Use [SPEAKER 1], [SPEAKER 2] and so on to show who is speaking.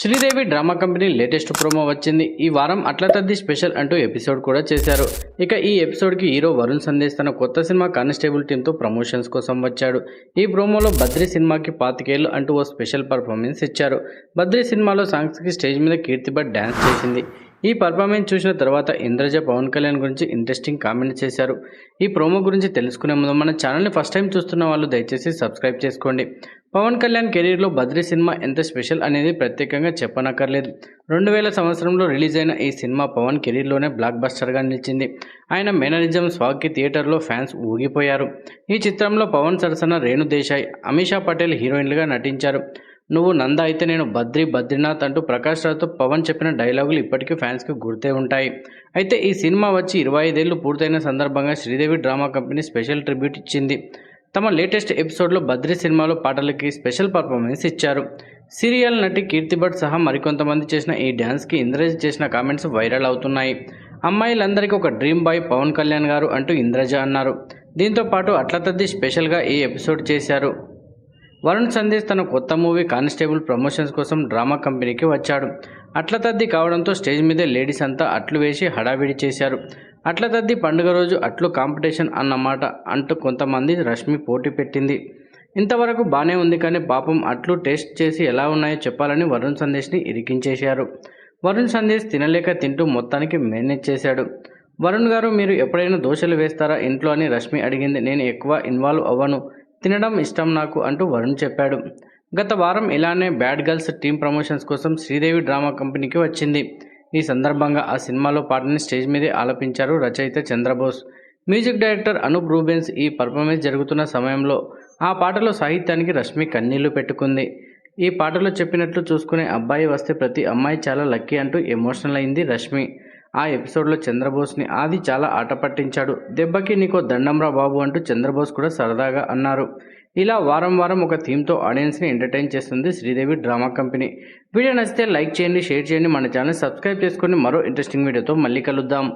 [SPEAKER 1] Sridevi drama company latest promo వచ్చింది. ఈ వారం అట్ల తద్ది స్పెషల్ అంటూ ఎపిసోడ్ కూడా చేశారు. ఇక ఈ ఎపిసోడ్కి హీరో వరుణ్ సందేశ్ తన కొత్త సినిమా కానిస్టేబుల్ టీంతో ప్రమోషన్స్ కోసం వచ్చాడు. ఈ ప్రోమోలో బద్రీ సినిమాకి 25 ఏళ్ళు అంటూ ఓ స్పెషల్ పర్ఫార్మెన్స్ ఇచ్చారు. బద్రీ సినిమాలో సాంగ్స్కి స్టేజ్ మీద కీర్తి భట్ డ్యాన్స్ చేసింది. ఈ పర్ఫార్మెన్స్ చూసిన తర్వాత ఇంద్రజ పవన్ కళ్యాణ్ గురించి ఇంట్రెస్టింగ్ కామెంట్ చేశారు. ఈ ప్రోమో గురించి తెలుసుకునే ముందు మన ఛానల్ని ఫస్ట్ టైం చూస్తున్న వాళ్ళు దయచేసి సబ్స్క్రైబ్ చేసుకోండి. పవన్ కళ్యాణ్ కెరీర్లో బద్రీ సినిమా ఎంత స్పెషల్ అనేది ప్రత్యేకంగా చెప్పనక్కర్లేదు. 2000 సంవత్సరంలో రిలీజ్ అయిన ఈ సినిమా పవన్ కెరీర్లోనే బ్లాక్ బస్టర్గా నిలిచింది. ఆయన మేనరిజం స్వాగ్కి థియేటర్లో ఫ్యాన్స్ ఊగిపోయారు. ఈ చిత్రంలో పవన్ సరసన రేణు దేశాయ్, అమీషా పటేల్ హీరోయిన్లుగా నటించారు. నువ్వు నంద అయితే నేను బద్రీనాథ్ అంటూ ప్రకాష్ రావుతో పవన్ చెప్పిన డైలాగులు ఇప్పటికీ ఫ్యాన్స్కి గుర్తే ఉంటాయి. అయితే ఈ సినిమా వచ్చి 25 ఏళ్ళు పూర్తయిన సందర్భంగా Sridevi drama company special tribute ఇచ్చింది. తమ లేటెస్ట్ ఎపిసోడ్లో బద్రీ సినిమాలో పాటలకి స్పెషల్ పర్ఫార్మెన్స్ ఇచ్చారు. సీరియల్ నటి కీర్తి భట్ సహా మరికొంతమంది చేసిన ఈ డ్యాన్స్కి ఇంద్రజ చేసిన కామెంట్స్ వైరల్ అవుతున్నాయి. అమ్మాయిలందరికీ ఒక డ్రీమ్ బాయ్ పవన్ కళ్యాణ్ గారు అంటూ ఇంద్రజ అన్నారు. దీంతో పాటు అట్ల తద్ది స్పెషల్గా ఈ ఎపిసోడ్ చేశారు. వరుణ్ సందేశ్ తన కొత్త మూవీ కానిస్టేబుల్ ప్రమోషన్స్ కోసం డ్రామా కంపెనీకి వచ్చాడు. అట్ల తద్ది కావడంతో స్టేజ్ మీదే లేడీస్ అంతా అట్లు వేసి హడావిడి చేశారు. అట్ల తద్ది పండుగ రోజు అట్లు కాంపిటీషన్ అన్నమాట అంటూ కొంతమంది రష్మి పోటీ పెట్టింది. ఇంతవరకు బాగానే ఉంది, కానీ పాపం అట్లు టేస్ట్ చేసి ఎలా ఉన్నాయో చెప్పాలని వరుణ్ సందేశ్ని ఇరికించేశారు. వరుణ్ సందేశ్ తినలేక తింటూ మొత్తానికి మేనేజ్ చేశాడు. వరుణ్ గారు, మీరు ఎప్పుడైనా దోశలు వేస్తారా ఇంట్లో అని రష్మి అడిగింది. నేను ఎక్కువ ఇన్వాల్వ్ అవ్వను, తినడం ఇష్టం నాకు అంటూ వరుణ్ చెప్పాడు. గత వారం ఇలానే బ్యాడ్ గర్ల్స్ టీమ్ ప్రమోషన్స్ కోసం శ్రీదేవి డ్రామా కంపెనీకి వచ్చింది. ఈ సందర్భంగా ఆ సినిమాలో పాటని స్టేజ్ మీదే ఆలపించారు రచయిత చంద్రబోస్. Music director Anup Rubens. ఈ పర్ఫార్మెన్స్ జరుగుతున్న సమయంలో ఆ పాటలో సాహిత్యానికి రష్మి కన్నీళ్లు పెట్టుకుంది. ఈ పాటలో చెప్పినట్లు చూసుకునే అబ్బాయి వస్తే ప్రతి అమ్మాయి చాలా లక్కీ అంటూ ఎమోషనల్ అయింది రష్మి. ఆ ఎపిసోడ్లో చంద్రబోస్ని ఆది చాలా ఆట పట్టించాడు. దెబ్బకి నీకో దండంరా బాబు అంటూ చంద్రబోస్ కూడా సరదాగా అన్నారు. ఇలా వారం వారం ఒక థీమ్తో ఆడియన్స్ని ఎంటర్టైన్ చేస్తుంది శ్రీదేవి డ్రామా కంపెనీ. వీడియో నచ్చితే లైక్ చేయండి, షేర్ చేయండి, మన ఛానల్ సబ్స్క్రైబ్ చేసుకొని మరో ఇంట్రెస్టింగ్ వీడియోతో మళ్ళీ కలుద్దాం.